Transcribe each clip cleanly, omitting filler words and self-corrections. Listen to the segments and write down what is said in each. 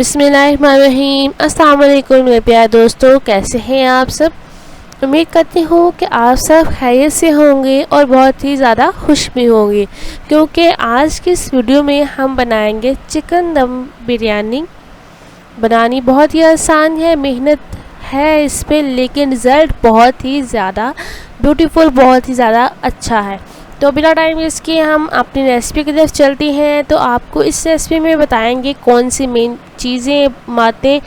बिस्मिल्लाहिर्रहमानिर्रहीम। अस्सलाम वालेकुम मेरे प्यारे दोस्तों, कैसे हैं आप सब। उम्मीद करती हूँ कि आप सब खैरियत से होंगे और बहुत ही ज़्यादा खुश भी होंगे, क्योंकि आज की इस वीडियो में हम बनाएंगे चिकन दम बिरयानी। बनानी बहुत ही आसान है, मेहनत है इस पर, लेकिन रिज़ल्ट बहुत ही ज़्यादा ब्यूटीफुल, बहुत ही ज़्यादा अच्छा है। तो बिना टाइम वेस्ट किए हम अपनी रेसिपी की तरफ चलती हैं। तो आपको इस रेसिपी में बताएंगे कौन सी मेन चीज़ें, बातें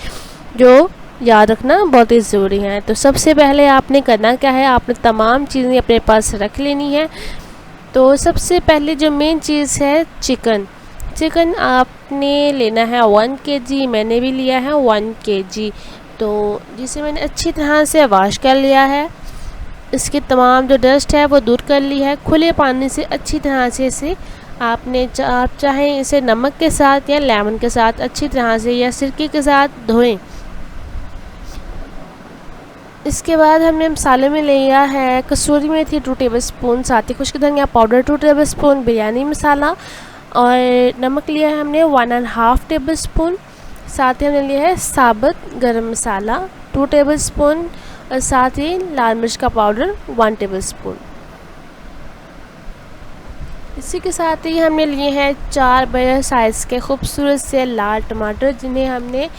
जो याद रखना बहुत ही ज़रूरी हैं। तो सबसे पहले आपने करना क्या है, आपने तमाम चीज़ें अपने पास रख लेनी है। तो सबसे पहले जो मेन चीज़ है चिकन आपने लेना है 1 kg। मैंने भी लिया है 1 kg। तो जिसे मैंने अच्छी तरह से वॉश कर लिया है, इसकी तमाम जो डस्ट है वो दूर कर ली है। खुले पानी से अच्छी तरह से इसे आपने आप चाहें इसे नमक के साथ या लेमन के साथ अच्छी तरह से या सिरके के साथ धोएं। इसके बाद हमने मसाले में लिया है कसूरी मेथी 2 टेबलस्पून, साथ ही खुश्क धनिया पाउडर 2 टेबलस्पून, बिरयानी मसाला और नमक लिया है हमने 1.5 टेबलस्पून। साथ ही हमने लिया है साबुत गरम मसाला 2 टेबलस्पून और साथ ही लाल मिर्च का पाउडर 1 टेबलस्पून। इसी के साथ ही हमने लिए हैं 4 बड़े साइज़ के खूबसूरत से लाल टमाटर, जिन्हें हमने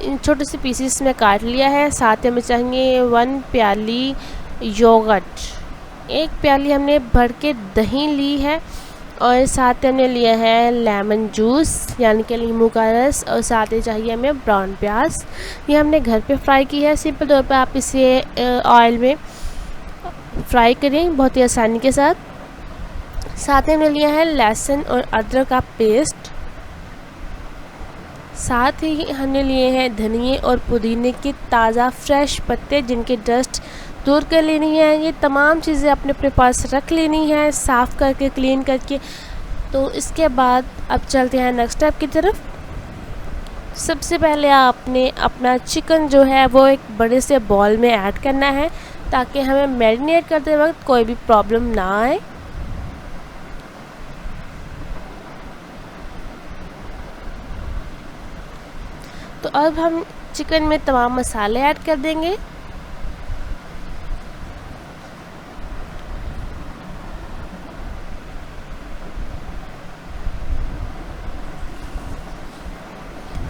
इन छोटे से पीसेस में काट लिया है। साथ ही हमें चाहिए 1 प्याली योगर्ट, 1 प्याली हमने भर के दही ली है और साथ हमने लिया है लेमन जूस यानी कि नींबू का रस, और साथ ही चाहिए हमें ब्राउन प्याज। ये हमने घर पे फ्राई की है। सिंपल तौर पे आप इसे ऑयल में फ्राई करें बहुत ही आसानी के साथ। साथ ही हमने लिया है लहसुन और अदरक का पेस्ट। साथ ही हमने लिए हैं धनिए और पुदीने के ताज़ा फ्रेश पत्ते, जिनके डस्ट दूर कर लेनी है। ये तमाम चीज़ें अपने अपने पास रख लेनी है, साफ़ करके क्लीन करके। तो इसके बाद अब चलते हैं नेक्स्ट स्टेप की तरफ। सबसे पहले आपने अपना चिकन जो है वो एक बड़े से बॉल में ऐड करना है, ताकि हमें मैरिनेट करते वक्त कोई भी प्रॉब्लम ना आए। तो अब हम चिकन में तमाम मसाले ऐड कर देंगे।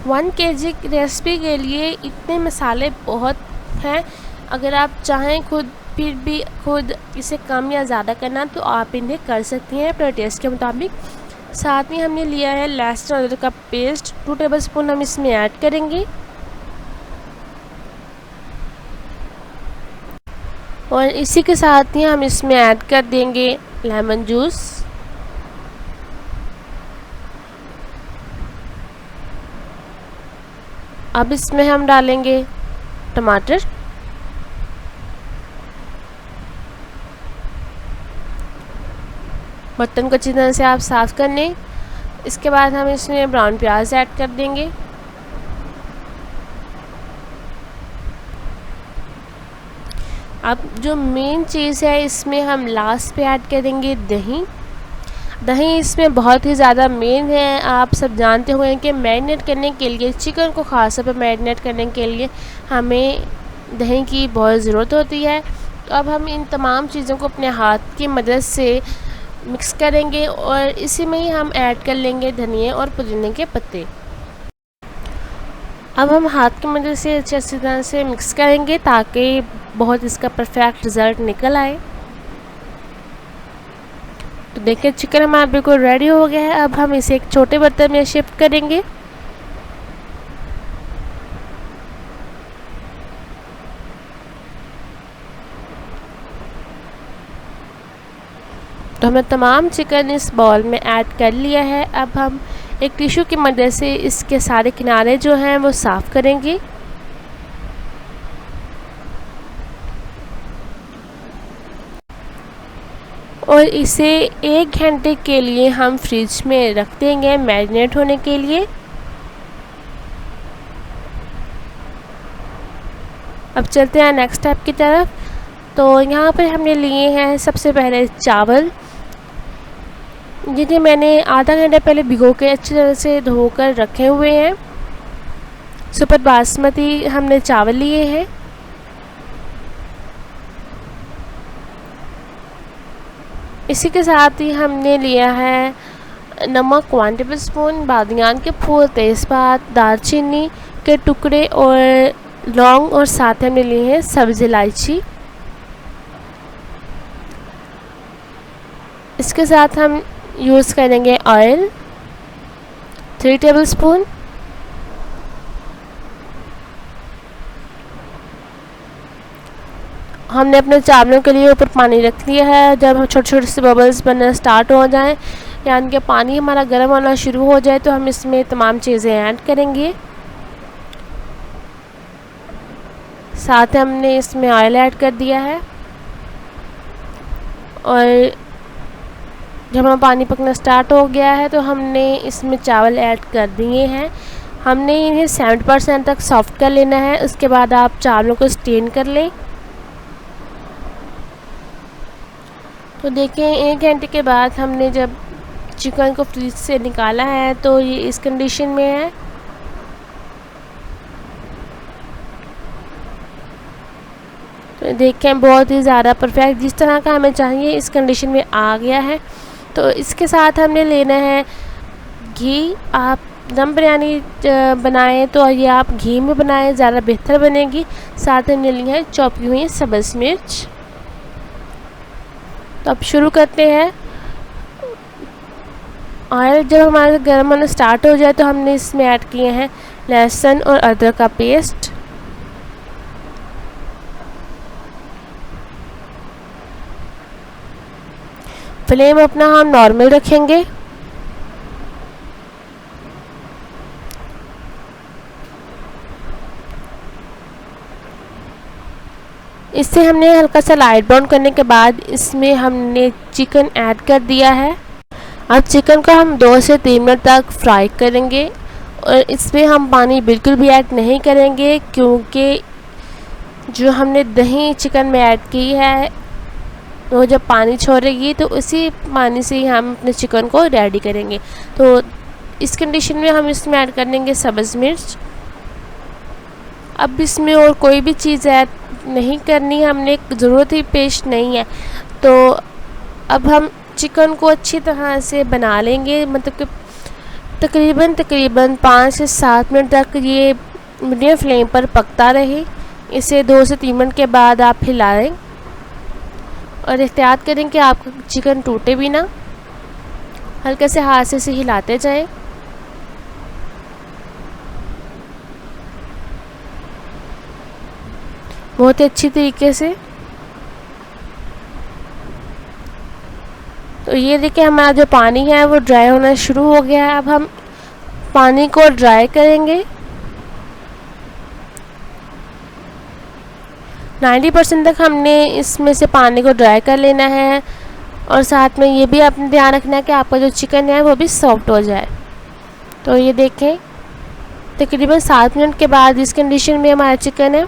वन kg रेसिपी के लिए इतने मसाले बहुत हैं। अगर आप चाहें फिर भी खुद इसे कम या ज़्यादा करना, तो आप इन्हें कर सकती हैं अपने टेस्ट के मुताबिक। साथ ही हमने लिया है लहसुन और अदरक का पेस्ट 2 टेबलस्पून हम इसमें ऐड करेंगे, और इसी के साथ ही हम इसमें ऐड कर देंगे लेमन जूस। अब इसमें हम डालेंगे टमाटर, बर्तन को अच्छी तरह से आप साफ़ कर लें। इसके बाद हम इसमें ब्राउन प्याज ऐड कर देंगे। अब जो मेन चीज़ है इसमें हम लास्ट पे ऐड करेंगे दही इसमें बहुत ही ज़्यादा मेन है। आप सब जानते हुए कि मैरिनेट करने के लिए, चिकन को ख़ास तौर पर मैरिनेट करने के लिए हमें दही की बहुत ज़रूरत होती है। तो अब हम इन तमाम चीज़ों को अपने हाथ की मदद से मिक्स करेंगे और इसी में ही हम ऐड कर लेंगे धनिया और पुदीने के पत्ते। अब हम हाथ की मदद से अच्छी तरह से मिक्स करेंगे ताकि बहुत इसका परफेक्ट रिज़ल्ट निकल आए। तो देखिए चिकन हमारा बिल्कुल रेडी हो गया है। अब हम इसे एक छोटे बर्तन में शिफ्ट करेंगे। तो हमने तमाम चिकन इस बॉल में ऐड कर लिया है। अब हम एक टिश्यू की मदद से इसके सारे किनारे जो हैं वो साफ़ करेंगे। और इसे 1 घंटे के लिए हम फ्रिज में रख देंगे मैरिनेट होने के लिए। अब चलते हैं नेक्स्ट स्टेप की तरफ। तो यहाँ पर हमने लिए हैं सबसे पहले चावल, जिन्हें मैंने आधा घंटा पहले भिगो के अच्छी तरह से धोकर रखे हुए हैं। सुपर बासमती हमने चावल लिए हैं। इसी के साथ ही हमने लिया है नमक 1 टेबलस्पून, बादियान के फूल, तेज़पात, दालचीनी के टुकड़े और लौंग, और साथ हमने लिए हैं सब्ज़ इलायची। इसके साथ हम यूज़ करेंगे ऑयल 3 टेबलस्पून। हमने अपने चावलों के लिए ऊपर पानी रख लिया है। जब छोटे छोटे से बबल्स बनना स्टार्ट हो जाएं, यानी कि पानी हमारा गर्म होना शुरू हो जाए, तो हम इसमें तमाम चीज़ें ऐड करेंगे। साथ हमने इसमें ऑयल ऐड कर दिया है, और जब हमारा पानी पकना स्टार्ट हो गया है तो हमने इसमें चावल ऐड कर दिए हैं। हमने इन्हें 70% तक सॉफ्ट कर लेना है। उसके बाद आप चावलों को स्टेन कर लें। तो देखें 1 घंटे के बाद हमने जब चिकन को फ्रिज से निकाला है तो ये इस कंडीशन में है। तो देखें बहुत ही ज़्यादा परफेक्ट जिस तरह का हमें चाहिए इस कंडीशन में आ गया है। तो इसके साथ हमने लेना है घी। आप दम बिरयानी बनाएं तो ये आप घी में बनाएं, ज़्यादा बेहतर बनेगी। साथ हमने ली है चॉपी हुई सब्ज़ मिर्च। तो अब शुरू करते हैं। ऑयल जब हमारा गर्म होना स्टार्ट हो जाए तो हमने इसमें ऐड किए हैं लहसुन और अदरक का पेस्ट। फ्लेम अपना हम नॉर्मल रखेंगे। इससे हमने हल्का सा लाइट ब्राउन करने के बाद इसमें हमने चिकन ऐड कर दिया है। अब चिकन को हम 2 से 3 मिनट तक फ्राई करेंगे, और इसमें हम पानी बिल्कुल भी ऐड नहीं करेंगे, क्योंकि जो हमने दही चिकन में ऐड की है वो जब पानी छोड़ेगी तो उसी पानी से ही हम अपने चिकन को रेडी करेंगे। तो इस कंडीशन में हम इसमें ऐड कर देंगे सब्ज़ मिर्च। अब इसमें और कोई भी चीज़ ऐड नहीं करनी, हमने ज़रूरत ही पेश नहीं है। तो अब हम चिकन को अच्छी तरह से बना लेंगे, मतलब कि तकरीबन 5 से 7 मिनट तक ये मीडियम फ्लेम पर पकता रहे। इसे 2 से 3 मिनट के बाद आप हिलाएं, और एहतियात करें कि आपका चिकन टूटे भी ना। हल्के से हाथ से इसे हिलाते जाएं। बहुत ही अच्छी तरीके से। तो ये देखिए हमारा जो पानी है वो ड्राई होना शुरू हो गया है। अब हम पानी को ड्राई करेंगे। 90% तक हमने इसमें से पानी को ड्राई कर लेना है, और साथ में ये भी आपने ध्यान रखना है कि आपका जो चिकन है वो भी सॉफ्ट हो जाए। तो ये देखें तकरीबन 7 मिनट के बाद इस कंडीशन में हमारा चिकन है।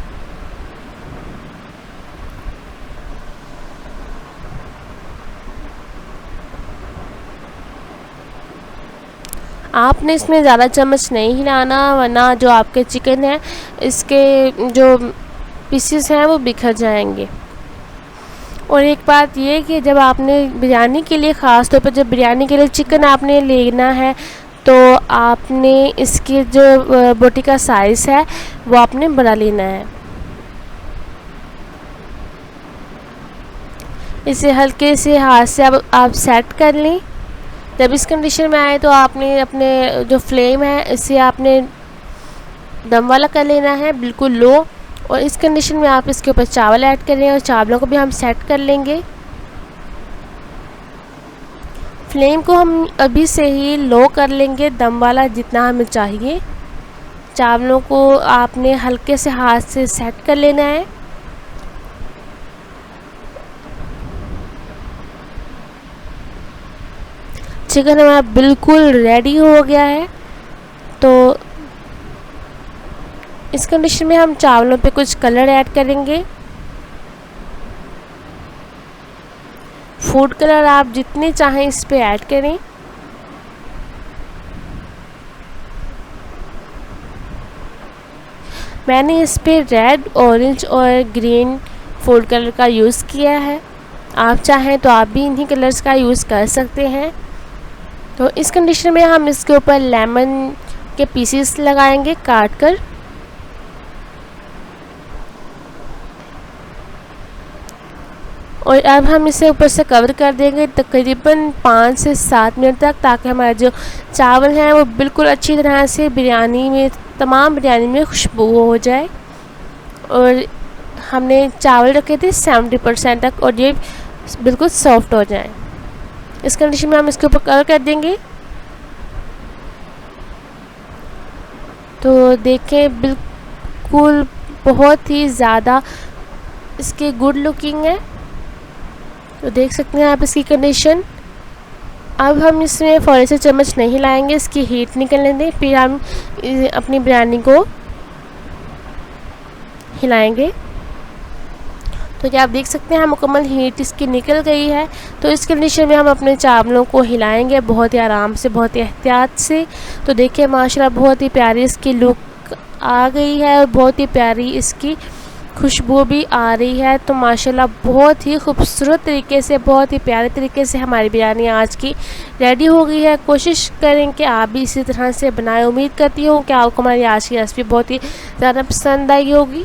आपने इसमें ज़्यादा चम्मच नहीं हिलाना, वरना जो आपके चिकन है इसके जो पीसेस हैं वो बिखर जाएंगे। और एक बात ये कि जब आपने बिरयानी के लिए, ख़ास तौर पर जब बिरयानी के लिए चिकन आपने लेना है तो आपने इसकी जो बोटी का साइज़ है वो आपने बड़ा लेना है। इसे हल्के से हाथ से अब आप सेट कर लें। जब इस कंडीशन में आए तो आपने अपने जो फ्लेम है इसे आपने दम वाला कर लेना है, बिल्कुल लो। और इस कंडीशन में आप इसके ऊपर चावल ऐड करें, और चावलों को भी हम सेट कर लेंगे। फ्लेम को हम अभी से ही लो कर लेंगे, दम वाला जितना हमें चाहिए। चावलों को आपने हल्के से हाथ से सेट कर लेना है। चिकन हमारा बिल्कुल रेडी हो गया है। तो इस कंडीशन में हम चावलों पे कुछ कलर ऐड करेंगे। फूड कलर आप जितने चाहें इस पे ऐड करें। मैंने इस पे रेड, ऑरेंज और ग्रीन फूड कलर का यूज़ किया है। आप चाहें तो आप भी इन्हीं कलर्स का यूज़ कर सकते हैं। तो इस कंडीशन में हम इसके ऊपर लेमन के पीसेस लगाएंगे काट कर। और अब हम इसे ऊपर से कवर कर देंगे तकरीबन 5 से 7 मिनट तक, ताकि हमारे जो चावल हैं वो बिल्कुल अच्छी तरह से बिरयानी में, तमाम बिरयानी में खुशबू हो जाए। और हमने चावल रखे थे 70% तक और ये बिल्कुल सॉफ्ट हो जाए। इस कंडीशन में हम इसके ऊपर कवर कर देंगे। तो देखें बिल्कुल बहुत ही ज़्यादा इसकी गुड लुकिंग है। तो देख सकते हैं आप इसकी कंडीशन। अब हम इसमें फ़ौरन से चम्मच नहीं लाएंगे, इसकी हीट निकलने दें, फिर हम अपनी बिरयानी को हिलाएंगे। तो क्या आप देख सकते हैं मुकम्मल हीट इसकी निकल गई है। तो इस कंडीशन में हम अपने चावलों को हिलाएंगे बहुत ही आराम से, बहुत ही एहतियात से। तो देखिए माशाल्लाह बहुत ही प्यारी इसकी लुक आ गई है और बहुत ही प्यारी इसकी खुशबू भी आ रही है। तो माशाल्लाह बहुत ही खूबसूरत तरीके से, बहुत ही प्यारे तरीके से हमारी बिरयानी आज की रेडी हो गई है। कोशिश करें कि आप भी इसी तरह से बनाएं। उम्मीद करती हूँ कि आपको हमारी आज की रेसिपी बहुत ही ज़्यादा पसंद आई होगी।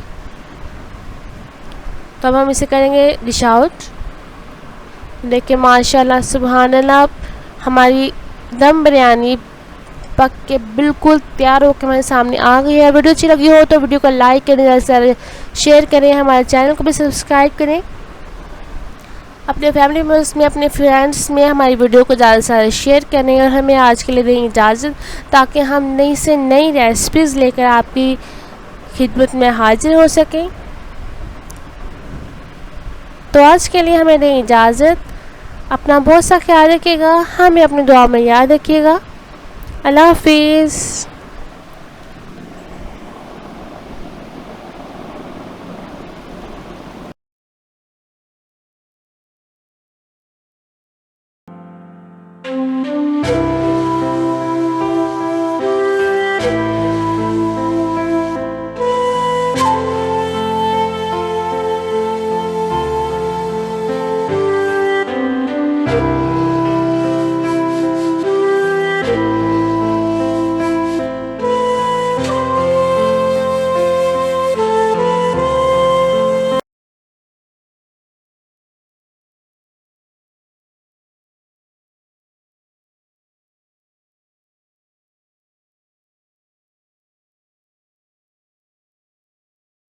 तो अब हम इसे करेंगे डिश आउट। देखिए माशाल्लाह सुभान अल्लाह, हमारी दम बिरयानी पक के बिल्कुल तैयार होकर हमारे सामने आ गई है। वीडियो अच्छी लगी हो तो वीडियो को लाइक करें, ज़्यादा से ज़्यादा शेयर करें, हमारे चैनल को भी सब्सक्राइब करें, अपने फैमिली मेम्बर्स में, अपने फ्रेंड्स में हमारी वीडियो को ज़्यादा से ज़्यादा शेयर करें। और हमें आज के लिए दें इजाज़त, ताकि हम नई से नई रेसिपीज़ लेकर आपकी खिदमत में हाजिर हो सकें। तो आज के लिए हमें दें इजाज़त। अपना बहुत सा ख्याल रखिएगा, हमें अपनी दुआ में याद रखिएगा। अल्लाह हाफिज़।